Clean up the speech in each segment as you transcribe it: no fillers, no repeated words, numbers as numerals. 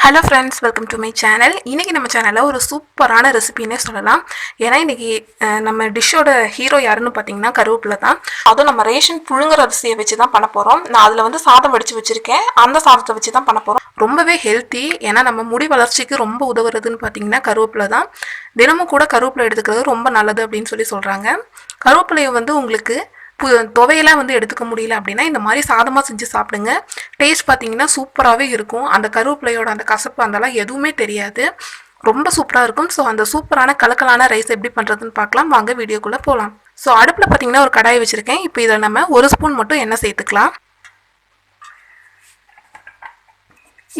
Hello friends, welcome to my channel. இன்றைக்கி நம்ம சேனலில் ஒரு சூப்பரான ரெசிபின்னே சொல்லலாம். ஏன்னா இன்றைக்கி நம்ம டிஷ்ஷோட ஹீரோ யாருன்னு பார்த்தீங்கன்னா கருவேப்பிலை தான். அதுவும் நம்ம ரேஷன் புழுங்குற அரிசியை வச்சு தான் பண்ண போகிறோம். நான் அதில் வந்து சாதம் வடித்து வச்சுருக்கேன். அந்த சாதத்தை வச்சு தான் பண்ண போகிறோம். ரொம்பவே ஹெல்த்தி. ஏன்னா நம்ம முடி வளர்ச்சிக்கு ரொம்ப உதவுறதுன்னு பார்த்தீங்கன்னா கருவேப்பிலை தான். தினமும் கூட கருவேப்பிலை எடுத்துக்கிறது ரொம்ப நல்லது அப்படின்னு சொல்கிறாங்க. கருவேப்பிலையை வந்து உங்களுக்கு துவையெல்லாம் வந்து எடுத்துக்க முடியல அப்படின்னா இந்த மாதிரி சாதமாக செஞ்சு சாப்பிடுங்க. டேஸ்ட் பார்த்தீங்கன்னா சூப்பராகவே இருக்கும். அந்த கருவேப்பிலையோட அந்த கசப்பு அதெல்லாம் எதுவுமே தெரியாது. ரொம்ப சூப்பராக இருக்கும். ஸோ அந்த சூப்பரான கலக்கலான ரைஸ் எப்படி பண்ணுறதுன்னு பார்க்கலாம். வாங்க வீடியோக்குள்ளே போகலாம். ஸோ அடுப்பில் பார்த்தீங்கன்னா ஒரு கடாய் வச்சுருக்கேன். இப்போ இதில் நம்ம 1 ஸ்பூன் மட்டும் எண்ணெய் சேர்த்துக்கலாம்.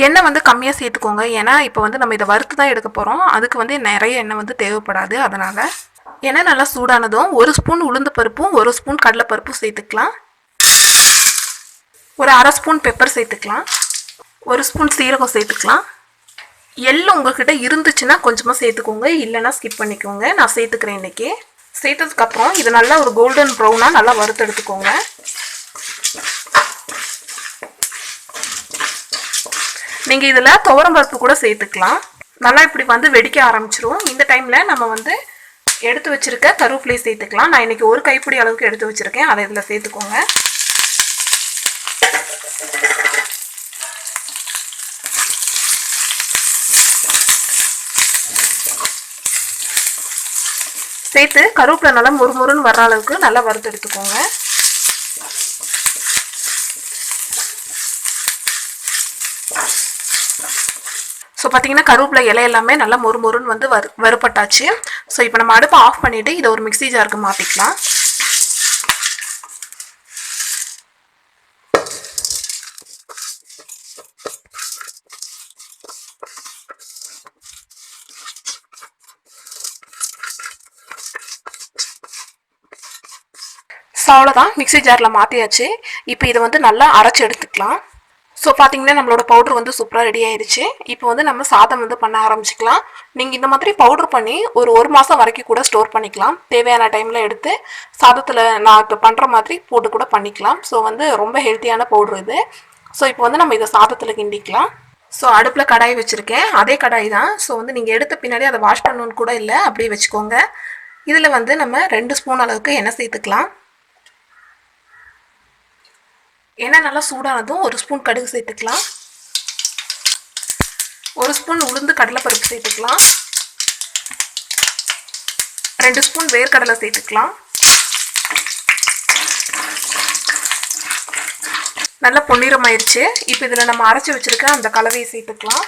எண்ணெய் வந்து கம்மியாக சேர்த்துக்கோங்க. ஏன்னா இப்போ வந்து நம்ம இதை வறுத்து தான் எடுக்க போகிறோம். அதுக்கு வந்து நிறைய எண்ணெய் வந்து தேவைப்படாது. அதனால் எண்ணெய் நல்லா சூடானதும் 1 ஸ்பூன் உளுந்து பருப்பும் 1 ஸ்பூன் கடலைப்பருப்பும் சேர்த்துக்கலாம். ஒரு அரை ஸ்பூன் பெப்பர் சேர்த்துக்கலாம். 1 ஸ்பூன் சீரகம் சேர்த்துக்கலாம். எள்ளு உங்கள்கிட்ட இருந்துச்சுன்னா கொஞ்சமாக சேர்த்துக்கோங்க, இல்லைன்னா ஸ்கிப் பண்ணிக்கோங்க. நான் சேர்த்துக்கிறேன் இன்றைக்கி. சேர்த்ததுக்கப்புறம் இது நல்லா ஒரு கோல்டன் ப்ரௌனாக நல்லா வறுத்து எடுத்துக்கோங்க. நீங்கள் இதில் துவரம் பருப்பு கூட சேர்த்துக்கலாம். நல்லா இப்படி வந்து வெடிக்க ஆரம்பிச்சிரும். இந்த டைமில் நம்ம வந்து எடுத்து வச்சுருக்க கருவேப்பிலை சேர்த்துக்கலாம். நான் இன்றைக்கி ஒரு கைப்பிடி அளவுக்கு எடுத்து வச்சுருக்கேன். அதை இதில் சேர்த்துக்கோங்க. சேர்த்து கருவேப்பிலை நல்லா முறுமுறுன்னு வர்ற அளவுக்கு நல்லா வறுத்து எடுத்துக்கோங்க. ஸோ பார்த்தீங்கன்னா கருவேப்பிலை இலை எல்லாமே நல்லா மொறுமொறுன்னு வந்து வறுப்பட்டாச்சு. ஸோ இப்போ நம்ம அடுப்பை ஆஃப் பண்ணிவிட்டு இதை ஒரு மிக்ஸி ஜாருக்கு மாற்றிக்கலாம். ஸோ அவ்வளோதான், மிக்ஸி ஜாரில் மாற்றியாச்சு. இப்போ இதை வந்து நல்லா அரைச்சி எடுத்துக்கலாம். ஸோ பார்த்தீங்கன்னா நம்மளோட பவுட்ரு வந்து சூப்பராக ரெடி ஆயிடுச்சு. இப்போ வந்து நம்ம சாதம் வந்து பண்ண ஆரம்பிச்சிக்கலாம். நீங்கள் இந்த மாதிரி பவுட்ரு பண்ணி ஒரு மாதம் வரைக்கும் கூட ஸ்டோர் பண்ணிக்கலாம். தேவையான டைமில் எடுத்து சாதத்தில் நான் இப்போ பண்ணுற மாதிரி போட்டு கூட பண்ணிக்கலாம். ஸோ வந்து ரொம்ப ஹெல்த்தியான பவுட்ரு இது. ஸோ இப்போ வந்து நம்ம இதை சாதத்தில் கிண்டிக்கலாம். ஸோ அடுப்பில் கடாய் வச்சுருக்கேன். அதே கடாய் தான். ஸோ வந்து நீங்கள் எடுத்த பின்னாடி அதை வாஷ் பண்ணணுன்னு கூட இல்லை, அப்படியே வச்சுக்கோங்க. இதில் வந்து நம்ம 2 ஸ்பூன் அளவுக்கு எண்ணெய் சேர்த்துக்கலாம். எண்ணெய் நல்லா சூடானதும் 1 ஸ்பூன் கடுகு சேர்த்துக்கலாம். 1 ஸ்பூன் உளுந்து கடலைப்பருப்பு சேர்த்துக்கலாம். 2 ஸ்பூன் வேர்க்கடலை சேர்த்துக்கலாம். நல்லா பொன்னிறமாயிருச்சு. இப்போ இதில் நம்ம அரைச்சி வச்சுருக்க அந்த கலவையை சேர்த்துக்கலாம்.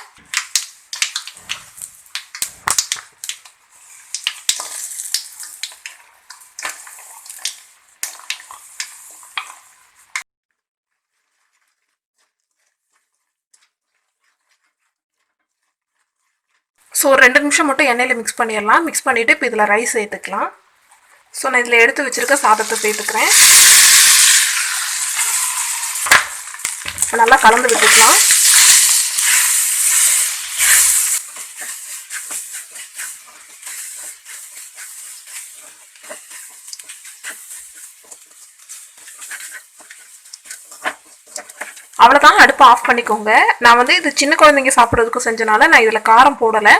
ஸோ 2 நிமிஷம் மட்டும் எண்ணெயில் மிக்ஸ் பண்ணிடலாம். மிக்ஸ் பண்ணிவிட்டு இப்போ இதில் ரைஸ் சேர்த்துக்கலாம். ஸோ நான் இதில் எடுத்து வச்சுருக்க சாதத்தை சேர்த்துக்கிறேன். நல்லா கலந்து விட்டுக்கலாம். அவ்வளோதான், அடுப்பை ஆஃப் பண்ணிக்கோங்க. நான் வந்து இது சின்ன குழந்தைங்க சாப்பிட்றதுக்கும் செஞ்சனால நான் இதில் காரம் போடலை.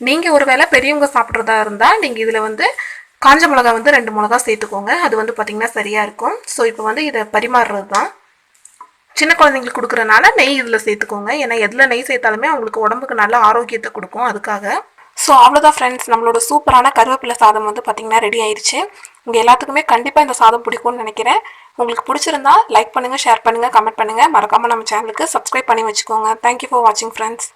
நீங்கள் ஒரு வேளை பெரியவங்க சாப்பிட்றதா இருந்தால் நீங்கள் இதில் வந்து காஞ்ச மிளகா வந்து 2 மிளகா சேர்த்துக்கோங்க. அது வந்து பார்த்திங்கன்னா சரியாக இருக்கும். ஸோ இப்போ வந்து இதை பரிமாறுறது தான். சின்ன குழந்தைங்களுக்கு கொடுக்குறனால நெய் இதில் சேர்த்துக்கோங்க. ஏன்னா எதில் நெய் சேர்த்தாலுமே அவங்களுக்கு உடம்புக்கு நல்ல ஆரோக்கியத்தை கொடுக்கும், அதுக்காக. ஸோ அவ்வளோதான் ஃப்ரெண்ட்ஸ், நம்மளோட சூப்பரான கருவேப்பிலை சாதம் வந்து பார்த்திங்கன்னா ரெடி ஆயிடுச்சு. உங்கள் எல்லாத்துக்குமே கண்டிப்பாக இந்த சாதம் பிடிக்கும்னு நினைக்கிறேன். உங்களுக்கு பிடிச்சிருந்தா லைக் பண்ணுங்கள், ஷேர் பண்ணுங்கள், கமெண்ட் பண்ணுங்கள். மறக்காமல் நம்ம சேனலுக்கு சப்ஸ்கிரைப் பண்ணி வச்சுக்கோங்க. தேங்க்யூ ஃபார் வாட்சிங் ஃப்ரெண்ட்ஸ்.